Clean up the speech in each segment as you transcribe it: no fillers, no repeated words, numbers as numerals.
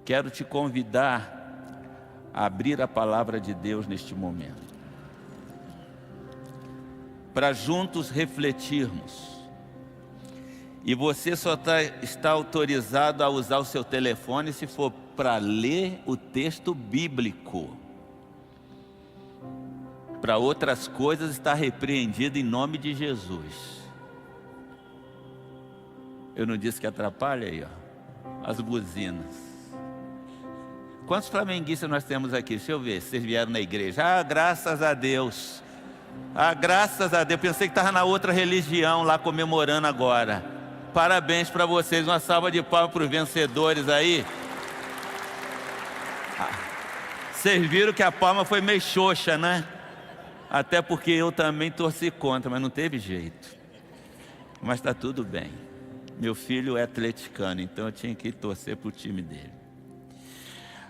Quero te convidar a abrir a palavra de Deus neste momento, para juntos refletirmos. E você só está autorizado a usar o seu telefone se for para ler o texto bíblico. Para outras coisas está repreendido em nome de Jesus. Eu não disse que atrapalha aí, ó, as buzinas. Quantos flamenguistas nós temos aqui? Deixa eu ver, vocês vieram na igreja. Ah, graças a Deus. Ah, graças a Deus. Pensei que estava na outra religião lá comemorando agora. Parabéns para vocês, uma salva de palmas para os vencedores aí. Vocês viram que a palma foi meio xoxa, né? Até porque eu também torci contra, mas não teve jeito. Mas está tudo bem. Meu filho é atleticano, então eu tinha que torcer para o time dele.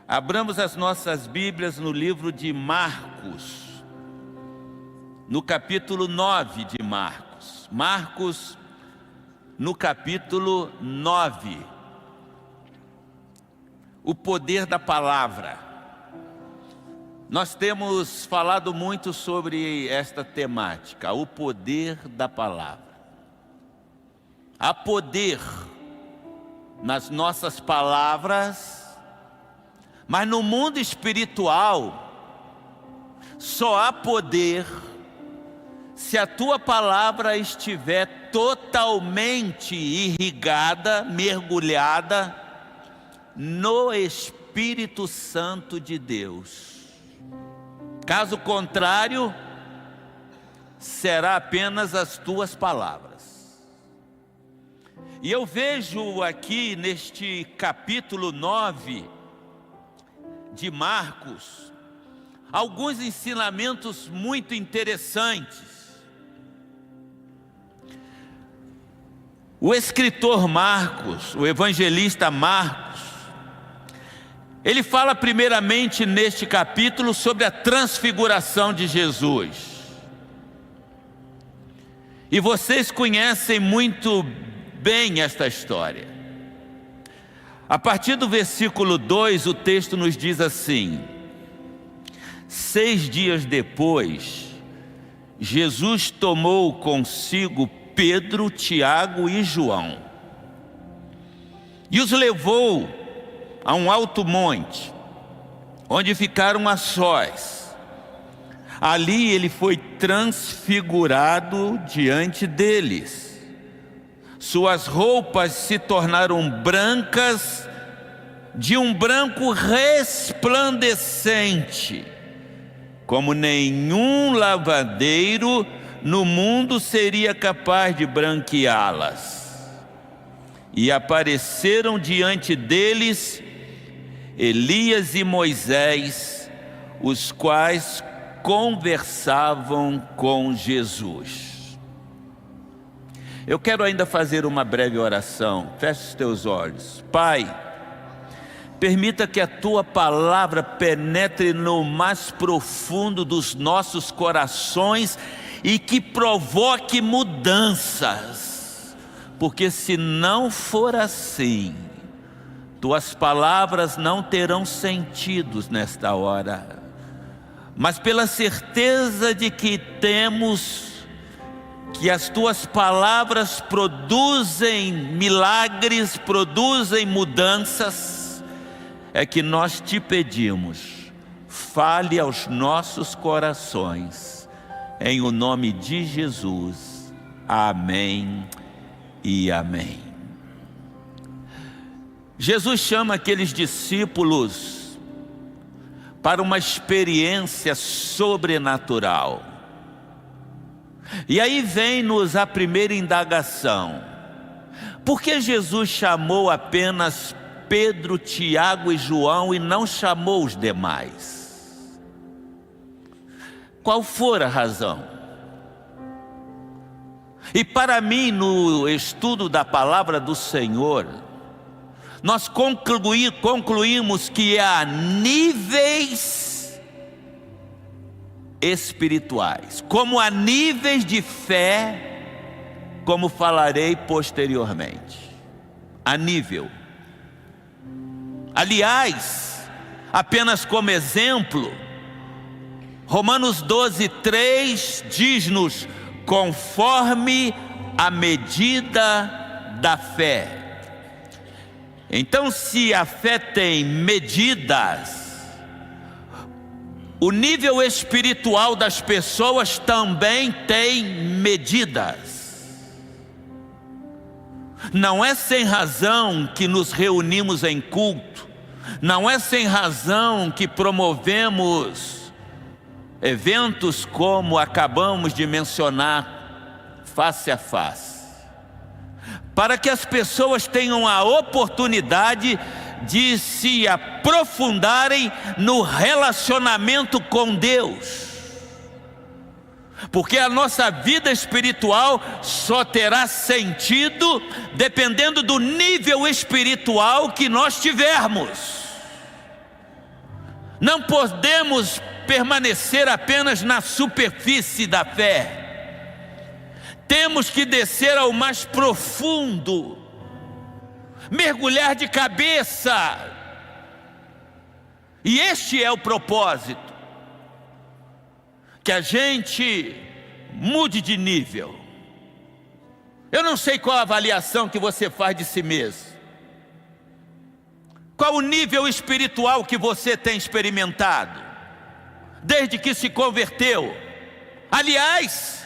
Abramos as nossas Bíblias no livro de Marcos, no capítulo 9 de Marcos. Marcos, no capítulo 9. O poder da palavra. Nós temos falado muito sobre esta temática, o poder da palavra. Há poder nas nossas palavras, mas no mundo espiritual, só há poder se a tua palavra estiver totalmente irrigada, mergulhada no Espírito Santo de Deus. Caso contrário, será apenas as tuas palavras. E eu vejo aqui neste capítulo 9 de Marcos, alguns ensinamentos muito interessantes. O escritor Marcos, o evangelista Marcos, ele fala primeiramente neste capítulo sobre a transfiguração de Jesus. E vocês conhecem muito bem esta história. A partir do versículo 2, o texto nos diz assim: 6 dias depois, Jesus tomou consigo Pedro, Tiago e João, e os levou a um alto monte, onde ficaram a sós. Ali ele foi transfigurado diante deles. Suas roupas se tornaram brancas, de um branco resplandecente, como nenhum lavadeiro no mundo seria capaz de branqueá-las. E apareceram diante deles Elias e Moisés, os quais conversavam com Jesus. Eu quero ainda fazer uma breve oração. Feche os teus olhos. Pai, permita que a Tua palavra penetre no mais profundo dos nossos corações e que provoque mudanças, porque se não for assim, Tuas palavras não terão sentido nesta hora. Mas pela certeza de que temos que as Tuas palavras produzem milagres, produzem mudanças, é que nós Te pedimos, fale aos nossos corações, em o nome de Jesus. Amém e amém. Jesus chama aqueles discípulos para uma experiência sobrenatural. E aí vem-nos a primeira indagação: por que Jesus chamou apenas Pedro, Tiago e João e não chamou os demais? Qual for a razão? E para mim, no estudo da palavra do Senhor, nós concluímos que há níveis espirituais, como há níveis de fé, como falarei posteriormente. Há nível. Aliás, apenas como exemplo, Romanos 12:3 diz-nos: conforme a medida da fé. Então, se a fé tem medidas, o nível espiritual das pessoas também tem medidas. Não é sem razão que nos reunimos em culto, não é sem razão que promovemos eventos como acabamos de mencionar, face a face, para que as pessoas tenham a oportunidade de se aprofundarem no relacionamento com Deus. Porque a nossa vida espiritual só terá sentido dependendo do nível espiritual que nós tivermos. Não podemos permanecer apenas na superfície da fé. Temos que descer ao mais profundo, mergulhar de cabeça. E este é o propósito, que a gente mude de nível. Eu não sei qual a avaliação que você faz de si mesmo. Qual o nível espiritual que você tem experimentado desde que se converteu? Aliás,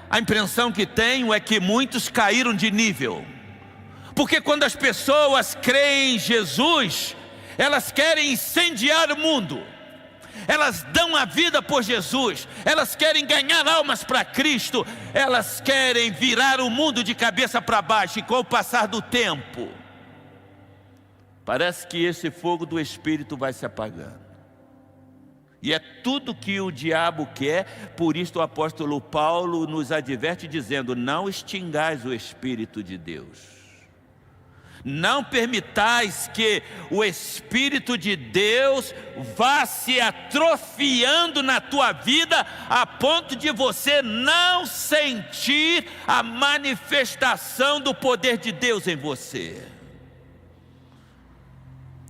a impressão que tenho é que muitos caíram de nível. Porque quando as pessoas creem em Jesus, elas querem incendiar o mundo. Elas dão a vida por Jesus. Elas querem ganhar almas para Cristo. Elas querem virar o mundo de cabeça para baixo. E com o passar do tempo, parece que esse fogo do Espírito vai se apagando. E é tudo que o diabo quer. Por isso o apóstolo Paulo nos adverte dizendo: não extingais o Espírito de Deus. Não permitais que o Espírito de Deus vá se atrofiando na tua vida a ponto de você não sentir a manifestação do poder de Deus em você.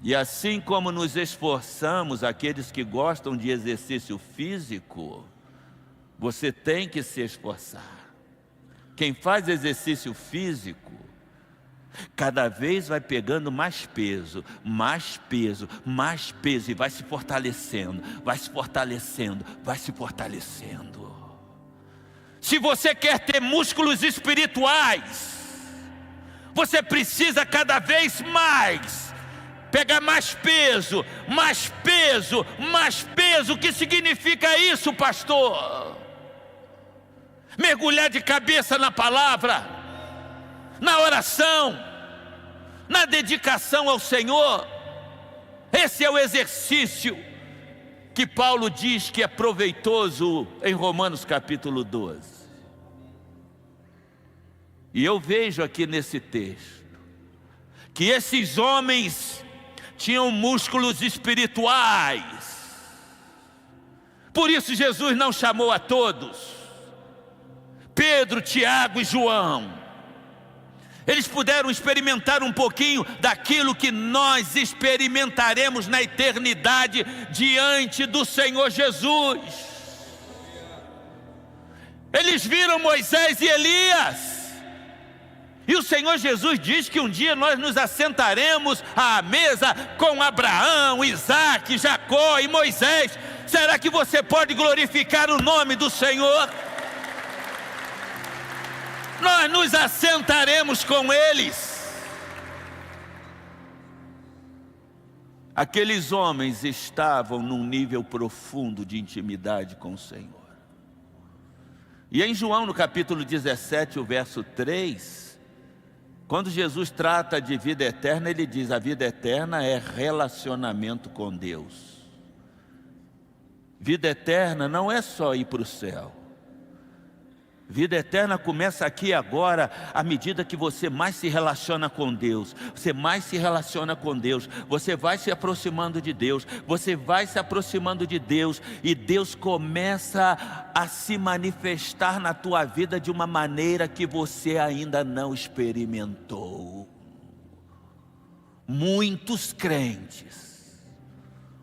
E assim como nos esforçamos, aqueles que gostam de exercício físico, você tem que se esforçar. Quem faz exercício físico, cada vez vai pegando mais peso, mais peso, mais peso, e vai se fortalecendo, vai se fortalecendo, vai se fortalecendo. Se você quer ter músculos espirituais, você precisa cada vez mais pegar mais peso, mais peso, mais peso. O que significa isso, pastor? Mergulhar de cabeça na palavra, na oração, na dedicação ao Senhor. Esse é o exercício que Paulo diz que é proveitoso em Romanos capítulo 12. E eu vejo aqui nesse texto que esses homens tinham músculos espirituais. Por isso Jesus não chamou a todos. Pedro, Tiago e João, eles puderam experimentar um pouquinho daquilo que nós experimentaremos na eternidade diante do Senhor Jesus. Eles viram Moisés e Elias. E o Senhor Jesus diz que um dia nós nos assentaremos à mesa com Abraão, Isaque, Jacó e Moisés. Será que você pode glorificar o nome do Senhor? Nós nos assentaremos com eles. Aqueles homens estavam num nível profundo de intimidade com o Senhor. E em João, no capítulo 17, o verso 3, quando Jesus trata de vida eterna, ele diz: a vida eterna é relacionamento com Deus. Vida eterna não é só ir para o céu. Vida eterna começa aqui agora, à medida que você mais se relaciona com Deus. Você mais se relaciona com Deus, você vai se aproximando de Deus, você vai se aproximando de Deus, e Deus começa a se manifestar na tua vida de uma maneira que você ainda não experimentou. muitos crentes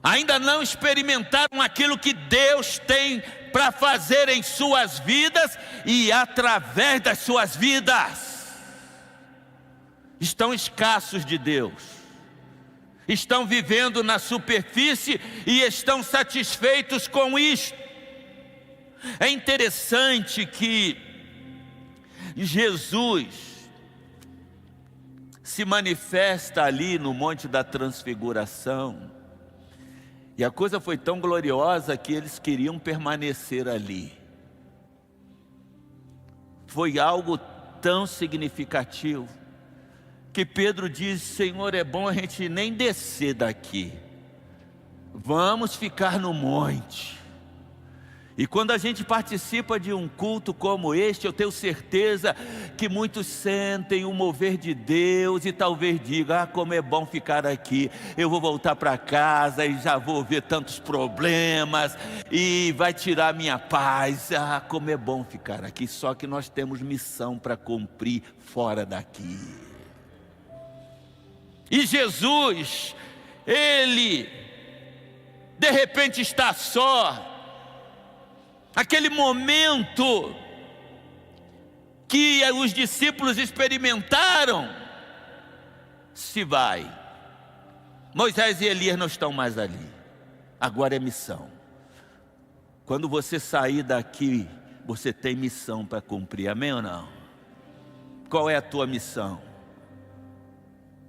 ainda não experimentaram aquilo que Deus tem para fazer em suas vidas e através das suas vidas. Estão escassos de Deus, estão vivendo na superfície e estão satisfeitos com isto. É interessante que Jesus se manifesta ali no Monte da Transfiguração, e a coisa foi tão gloriosa que eles queriam permanecer ali. Foi algo tão significativo que Pedro diz: Senhor, é bom a gente nem descer daqui, vamos ficar no monte. E quando a gente participa de um culto como este, eu tenho certeza que muitos sentem o mover de Deus e talvez digam: ah, como é bom ficar aqui, eu vou voltar para casa e já vou ver tantos problemas e vai tirar minha paz. Ah, como é bom ficar aqui, só que nós temos missão para cumprir fora daqui. E Jesus, Ele de repente está só. Aquele momento que os discípulos experimentaram, se vai. Moisés e Elias não estão mais ali. Agora é missão. Quando você sair daqui, você tem missão para cumprir, amém ou não? Qual é a tua missão?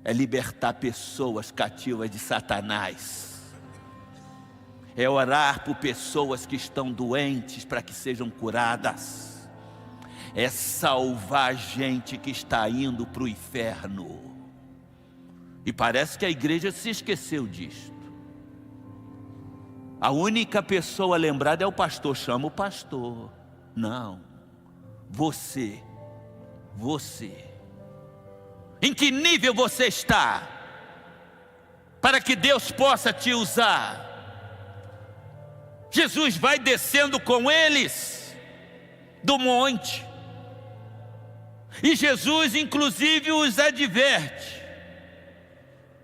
É libertar pessoas cativas de Satanás. É orar por pessoas que estão doentes para que sejam curadas. É salvar gente que está indo para o inferno. E parece que a igreja se esqueceu disto. A única pessoa lembrada é o pastor. Chama o pastor. Não. Você. Em que nível você está para que Deus possa te usar? Jesus vai descendo com eles do monte, e Jesus inclusive os adverte: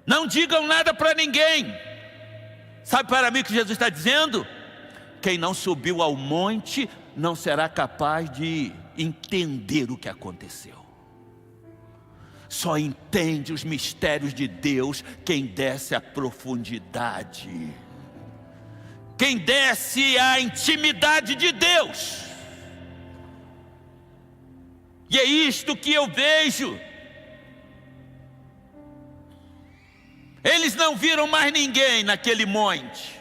não digam nada para ninguém. Sabe para mim o que Jesus está dizendo? Quem não subiu ao monte não será capaz de entender o que aconteceu. Só entende os mistérios de Deus quem desce à profundidade, quem desce à intimidade de Deus. E é isto que eu vejo. Eles não viram mais ninguém naquele monte,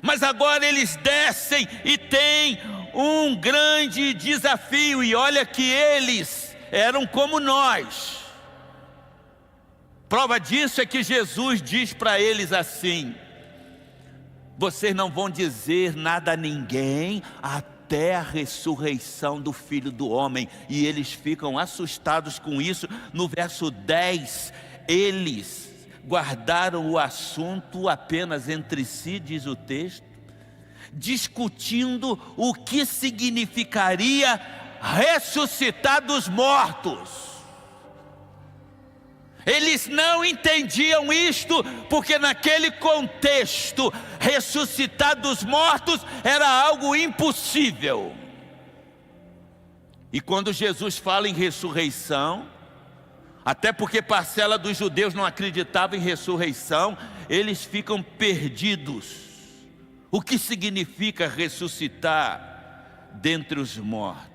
mas agora eles descem e têm um grande desafio. E olha que eles eram como nós. Prova disso é que Jesus diz para eles assim: vocês não vão dizer nada a ninguém até a ressurreição do Filho do Homem. E eles ficam assustados com isso. No verso 10, eles guardaram o assunto apenas entre si, diz o texto, discutindo o que significaria ressuscitar dos mortos. Eles não entendiam isto, porque naquele contexto, ressuscitar dos mortos era algo impossível. E quando Jesus fala em ressurreição, até porque parcela dos judeus não acreditava em ressurreição, eles ficam perdidos. O que significa ressuscitar dentre os mortos?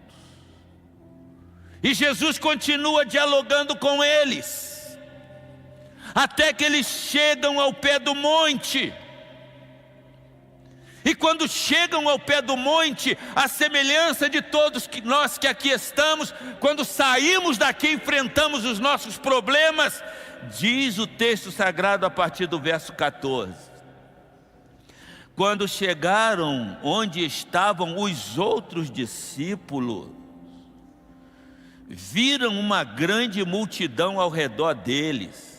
E Jesus continua dialogando com eles, até que eles chegam ao pé do monte. E quando chegam ao pé do monte, a semelhança de todos nós que aqui estamos, quando saímos daqui, enfrentamos os nossos problemas, diz o texto sagrado a partir do verso 14. Quando chegaram onde estavam os outros discípulos, viram uma grande multidão ao redor deles,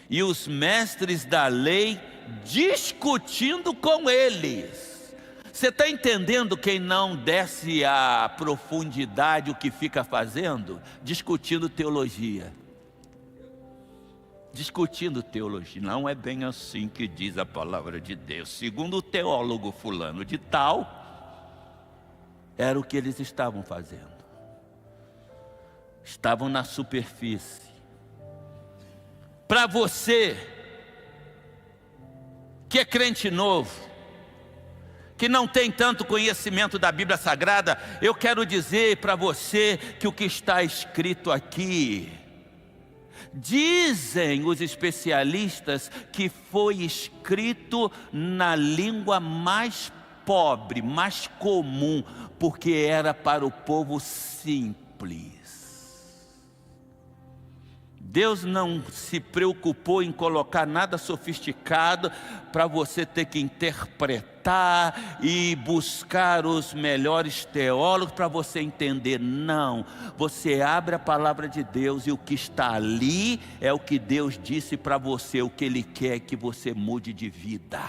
e os mestres da lei discutindo com eles. Você está entendendo? Quem não desce à profundidade, o que fica fazendo? Discutindo teologia, discutindo teologia. Não é bem assim que diz a palavra de Deus. Segundo o teólogo fulano de tal, era o que eles estavam fazendo. Estavam na superfície. Para você que é crente novo, que não tem tanto conhecimento da Bíblia Sagrada, eu quero dizer para você que o que está escrito aqui, dizem os especialistas que foi escrito na língua mais pobre, mais comum, porque era para o povo simples. Deus não se preocupou em colocar nada sofisticado para você ter que interpretar e buscar os melhores teólogos para você entender. Não, você abre a palavra de Deus e o que está ali é o que Deus disse para você. O que Ele quer é que você mude de vida.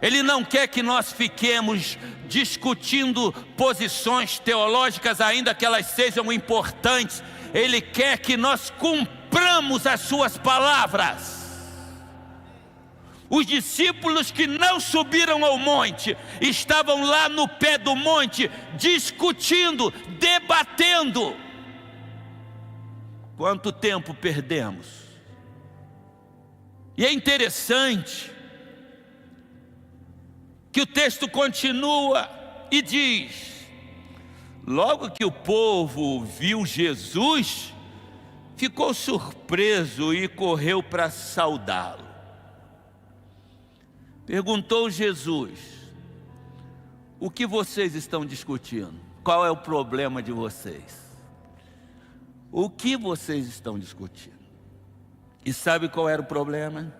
Ele não quer que nós fiquemos discutindo posições teológicas, ainda que elas sejam importantes. Ele quer que nós cumpramos as suas palavras. Os discípulos que não subiram ao monte, estavam lá no pé do monte, discutindo, debatendo. Quanto tempo perdemos? E é interessante que o texto continua e diz: logo que o povo viu Jesus, ficou surpreso e correu para saudá-lo. Perguntou Jesus: o que vocês estão discutindo? Qual é o problema de vocês? O que vocês estão discutindo? E sabe qual era o problema?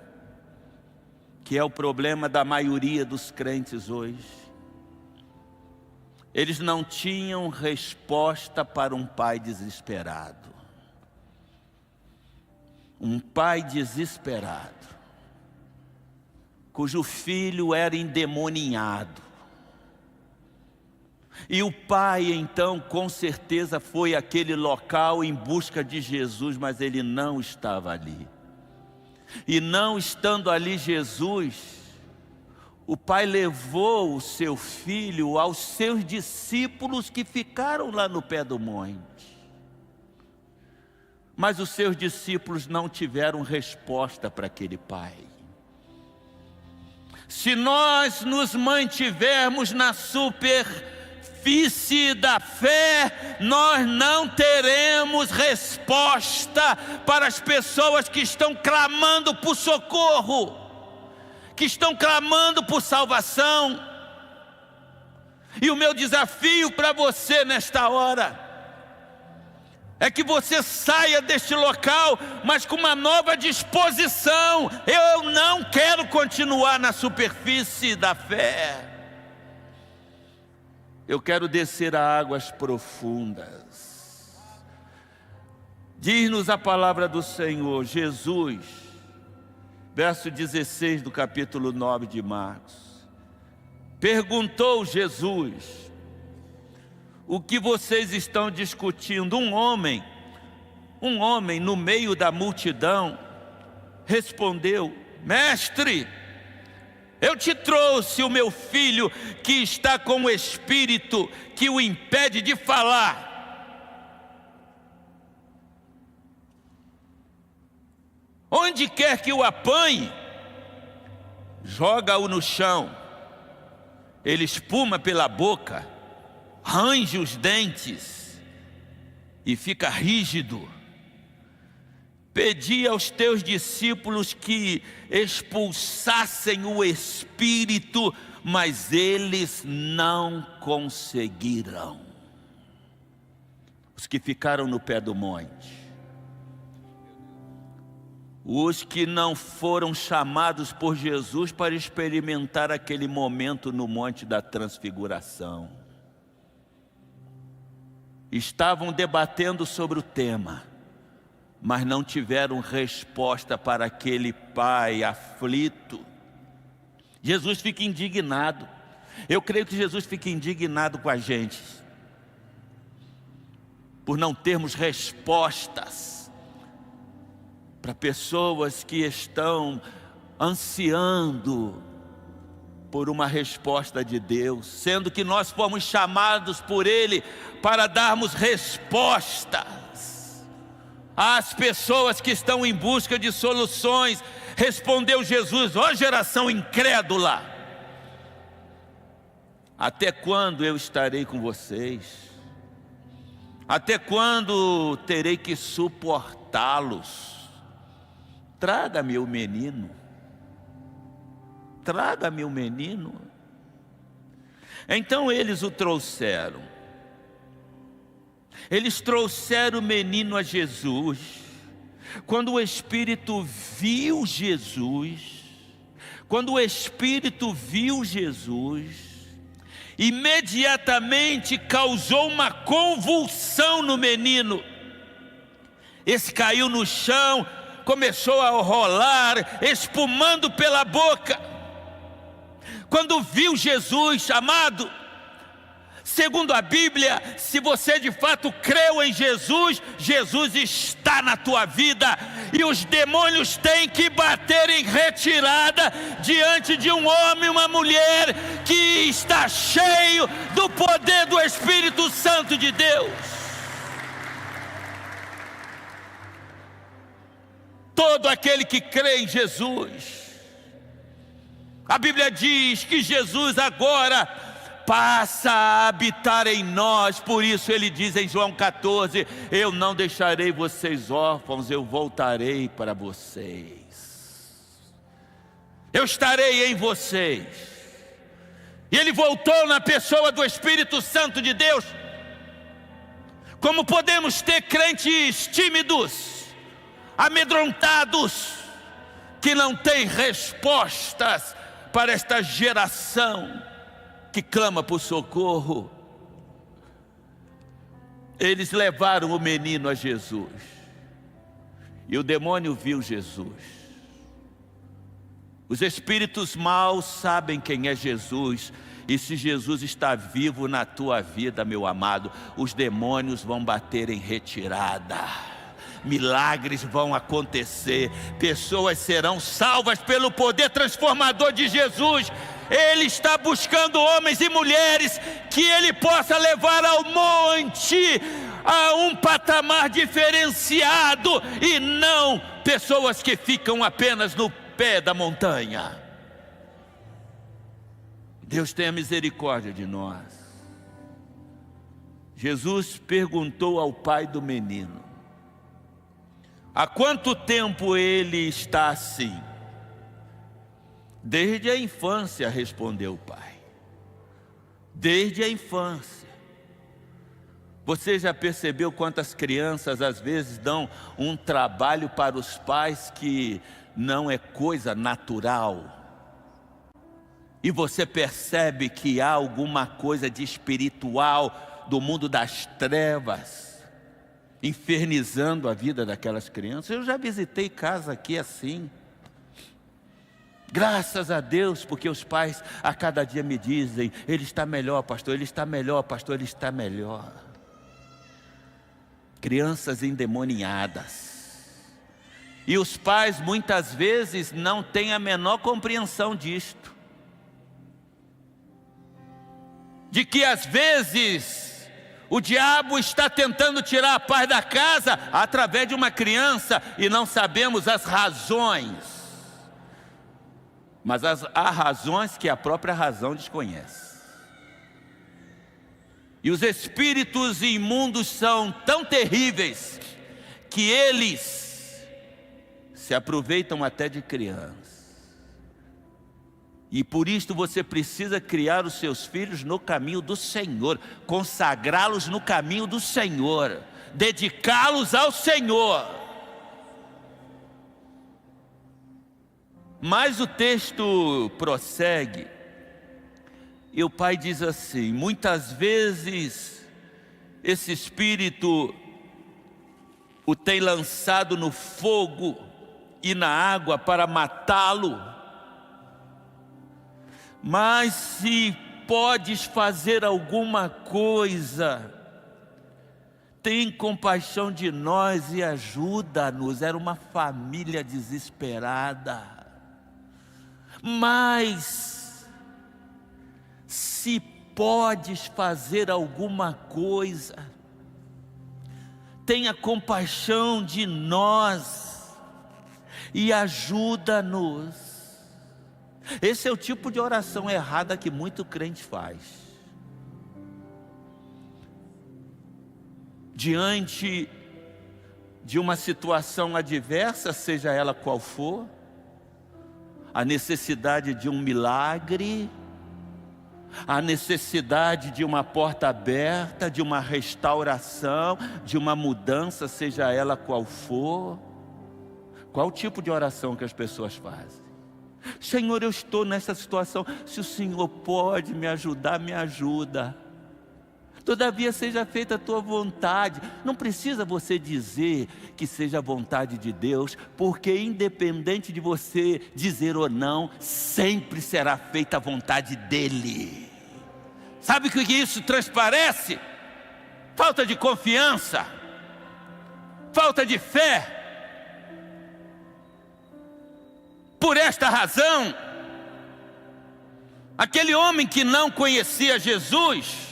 Que é o problema da maioria dos crentes hoje. Eles não tinham resposta para um pai desesperado. Um pai desesperado, cujo filho era endemoniado. E o pai então com certeza foi àquele local em busca de Jesus, mas ele não estava ali. E não estando ali Jesus, o pai levou o seu filho aos seus discípulos que ficaram lá no pé do monte. Mas os seus discípulos não tiveram resposta para aquele pai. Se nós nos mantivermos na superfície da fé, nós não teremos resposta para as pessoas que estão clamando por socorro, que estão clamando por salvação. E o meu desafio para você nesta hora é que você saia deste local, mas com uma nova disposição. Eu não quero continuar na superfície da fé. Eu quero descer a águas profundas. Diz-nos a palavra do Senhor, Jesus, verso 16 do capítulo 9 de Marcos. Perguntou Jesus: o que vocês estão discutindo? Um homem no meio da multidão respondeu: mestre, eu te trouxe o meu filho que está com o espírito que o impede de falar. Onde quer que o apanhe, joga-o no chão. Ele espuma pela boca, range os dentes e fica rígido. Pedi aos teus discípulos que expulsassem o espírito, mas eles não conseguiram. Os que ficaram no pé do monte, os que não foram chamados por Jesus para experimentar aquele momento no Monte da Transfiguração, estavam debatendo sobre o tema, mas não tiveram resposta para aquele pai aflito. Jesus fica indignado. Eu creio que Jesus fica indignado com a gente por não termos respostas para pessoas que estão ansiando por uma resposta de Deus, sendo que nós fomos chamados por Ele para darmos respostas às pessoas que estão em busca de soluções. Respondeu Jesus: ó geração incrédula, até quando eu estarei com vocês? Até quando terei que suportá-los? Traga-me o menino. Traga-me o menino. Então eles o trouxeram. Eles trouxeram o menino a Jesus. Quando o Espírito viu Jesus, imediatamente causou uma convulsão no menino. Esse caiu no chão, começou a rolar, espumando pela boca. Quando viu Jesus, amado, segundo a Bíblia, se você de fato creu em Jesus, Jesus está na tua vida, e os demônios têm que bater em retirada diante de um homem, uma mulher que está cheio do poder do Espírito Santo de Deus. Todo aquele que crê em Jesus, a Bíblia diz que Jesus agora passa a habitar em nós. Por isso ele diz em João 14: eu não deixarei vocês órfãos, eu voltarei para vocês, eu estarei em vocês. E ele voltou na pessoa do Espírito Santo de Deus. Como podemos ter crentes tímidos, amedrontados, que não têm respostas para esta geração que clama por socorro? Eles levaram o menino a Jesus, e o demônio viu Jesus. Os espíritos maus sabem quem é Jesus, e se Jesus está vivo na tua vida, meu amado, os demônios vão bater em retirada. Milagres vão acontecer, pessoas serão salvas pelo poder transformador de Jesus. Ele está buscando homens e mulheres que Ele possa levar ao monte, a um patamar diferenciado, e não pessoas que ficam apenas no pé da montanha. Deus tenha misericórdia de nós. Jesus perguntou ao pai do menino: há quanto tempo ele está assim? Desde a infância, respondeu o pai. Desde a infância. Você já percebeu quantas crianças às vezes dão um trabalho para os pais que não é coisa natural? E você percebe que há alguma coisa de espiritual do mundo das trevas infernizando a vida daquelas crianças. Eu já visitei casa aqui assim. Graças a Deus, porque os pais a cada dia me dizem: ele está melhor, pastor, ele está melhor, pastor, ele está melhor. Crianças endemoniadas. E os pais muitas vezes não têm a menor compreensão disto. De que às vezes o diabo está tentando tirar a paz da casa através de uma criança, e não sabemos as razões. Mas há razões que a própria razão desconhece. E os espíritos imundos são tão terríveis que eles se aproveitam até de crianças. E por isto você precisa criar os seus filhos no caminho do Senhor, consagrá-los no caminho do Senhor, dedicá-los ao Senhor. Mas o texto prossegue, e o pai diz assim: muitas vezes esse espírito o tem lançado no fogo e na água para matá-lo. Mas se podes fazer alguma coisa, tem compaixão de nós e ajuda-nos. Era uma família desesperada. Mas, se podes fazer alguma coisa, tenha compaixão de nós e ajuda-nos. Esse é o tipo de oração errada que muito crente faz. Diante de uma situação adversa, seja ela qual for, a necessidade de um milagre, a necessidade de uma porta aberta, de uma restauração, de uma mudança, seja ela qual for, qual o tipo de oração que as pessoas fazem? Senhor, eu estou nessa situação, se o Senhor pode me ajudar, me ajuda. Todavia seja feita a tua vontade. Não precisa você dizer que seja a vontade de Deus, porque independente de você dizer ou não, sempre será feita a vontade dEle. Sabe o que isso transparece? Falta de confiança, falta de fé. Por esta razão, aquele homem que não conhecia Jesus,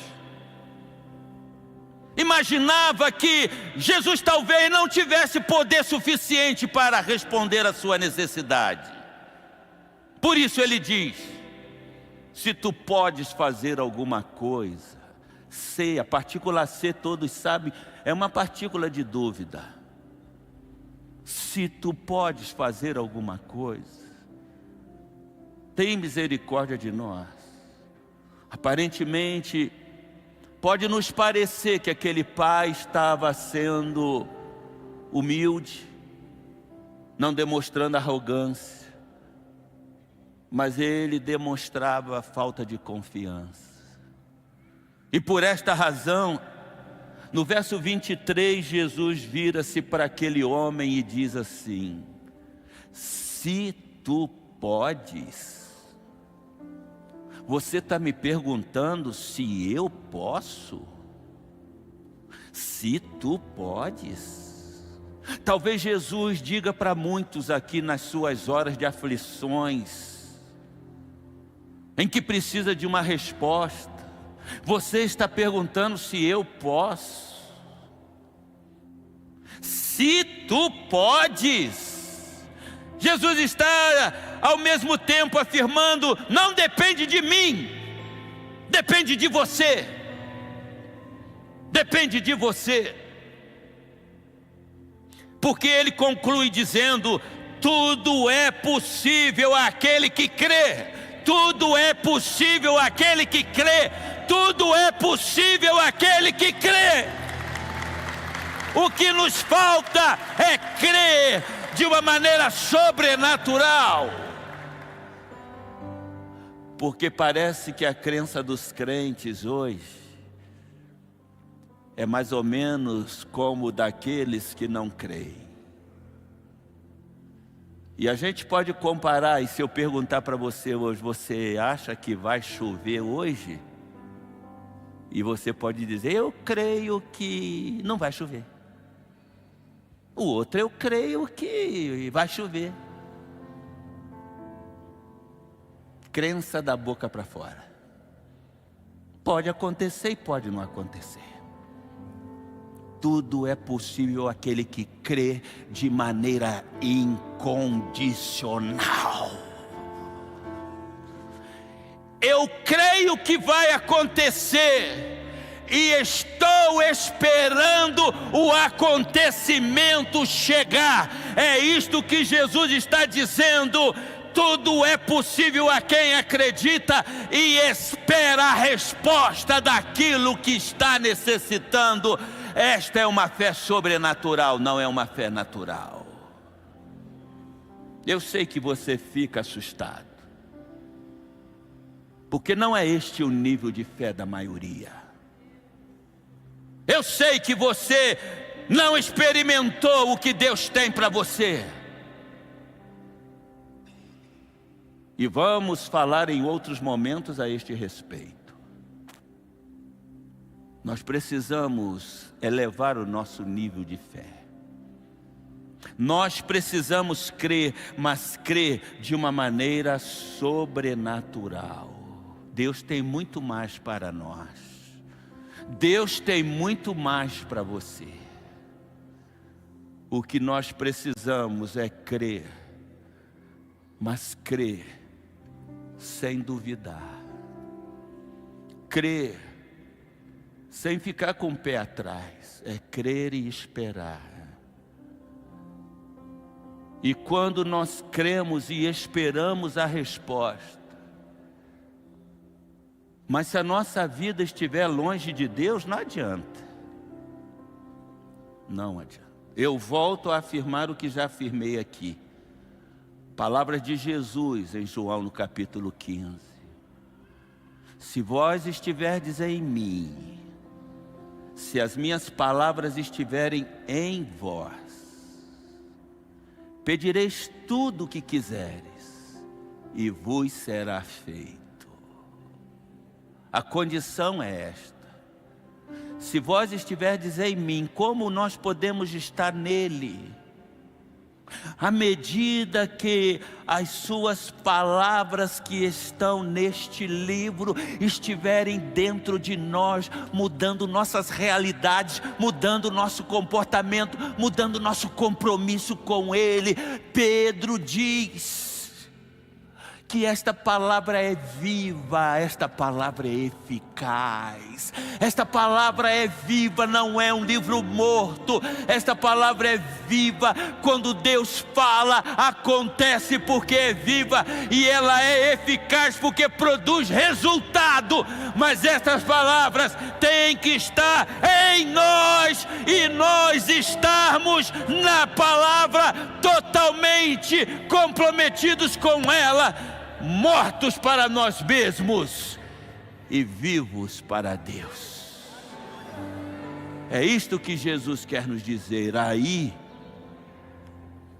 imaginava que Jesus talvez não tivesse poder suficiente para responder à sua necessidade. Por isso ele diz: se tu podes fazer alguma coisa, C, a partícula C todos sabem, é uma partícula de dúvida. Se tu podes fazer alguma coisa, tem misericórdia de nós. Aparentemente, pode nos parecer que aquele pai estava sendo humilde, não demonstrando arrogância, mas ele demonstrava falta de confiança. E por esta razão, no verso 23, Jesus vira-se para aquele homem e diz assim: se tu podes. Você está me perguntando se eu posso? Se tu podes. Talvez Jesus diga para muitos aqui nas suas horas de aflições, em que precisa de uma resposta. Você está perguntando se eu posso? Se tu podes. Jesus está ao mesmo tempo afirmando: não depende de mim, depende de você. Depende de você. Porque ele conclui dizendo: tudo é possível àquele que crê. Tudo é possível àquele que crê. Tudo é possível àquele que crê. O que nos falta é crer de uma maneira sobrenatural. Porque parece que a crença dos crentes hoje é mais ou menos como daqueles que não creem. E a gente pode comparar, e se eu perguntar para você hoje, você acha que vai chover hoje? E você pode dizer: eu creio que não vai chover. O outro: eu creio que vai chover. Crença da boca para fora. Pode acontecer e pode não acontecer. Tudo é possível àquele que crê de maneira incondicional. Eu creio que vai acontecer e estou esperando o acontecimento chegar. É isto que Jesus está dizendo. Tudo é possível a quem acredita e espera a resposta daquilo que está necessitando. Esta é uma fé sobrenatural, não é uma fé natural. Eu sei que você fica assustado, porque não é este o nível de fé da maioria. Eu sei que você não experimentou o que Deus tem para você. E vamos falar em outros momentos a este respeito. Nós precisamos elevar o nosso nível de fé. Nós precisamos crer, mas crer de uma maneira sobrenatural. Deus tem muito mais para nós. Deus tem muito mais para você. O que nós precisamos é crer, mas crer sem duvidar. Crer sem ficar com o pé atrás. É crer e esperar. E quando nós cremos e esperamos a resposta, mas se a nossa vida estiver longe de Deus, não adianta. Não adianta. Eu volto a afirmar o que já afirmei aqui. Palavras de Jesus em João no capítulo 15. Se vós estiverdes em mim, se as minhas palavras estiverem em vós, pedireis tudo o que quiseres, e vos será feito. A condição é esta: se vós estiverdes em mim, como nós podemos estar nele? À medida que as suas palavras que estão neste livro estiverem dentro de nós, mudando nossas realidades, mudando nosso comportamento, mudando nosso compromisso com ele. Pedro diz que esta palavra é viva, esta palavra é eficaz, esta palavra é viva, não é um livro morto, esta palavra é viva. Quando Deus fala, acontece porque é viva, e ela é eficaz porque produz resultado. Mas estas palavras têm que estar em nós, e nós estarmos na palavra totalmente comprometidos com ela, mortos para nós mesmos e vivos para Deus. É isto que Jesus quer nos dizer. Aí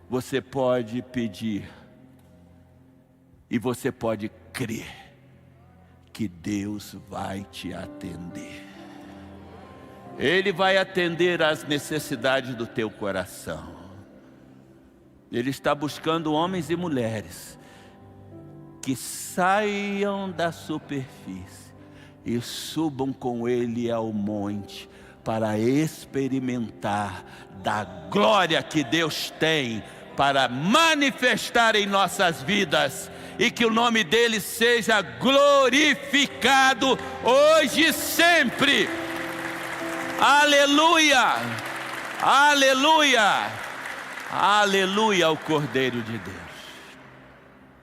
você pode pedir e você pode crer que Deus vai te atender. Ele vai atender às necessidades do teu coração. Ele está buscando homens e mulheres que saiam da superfície e subam com ele ao monte para experimentar da glória que Deus tem para manifestar em nossas vidas, e que o nome dele seja glorificado hoje e sempre. Aleluia, aleluia, aleluia ao Cordeiro de Deus.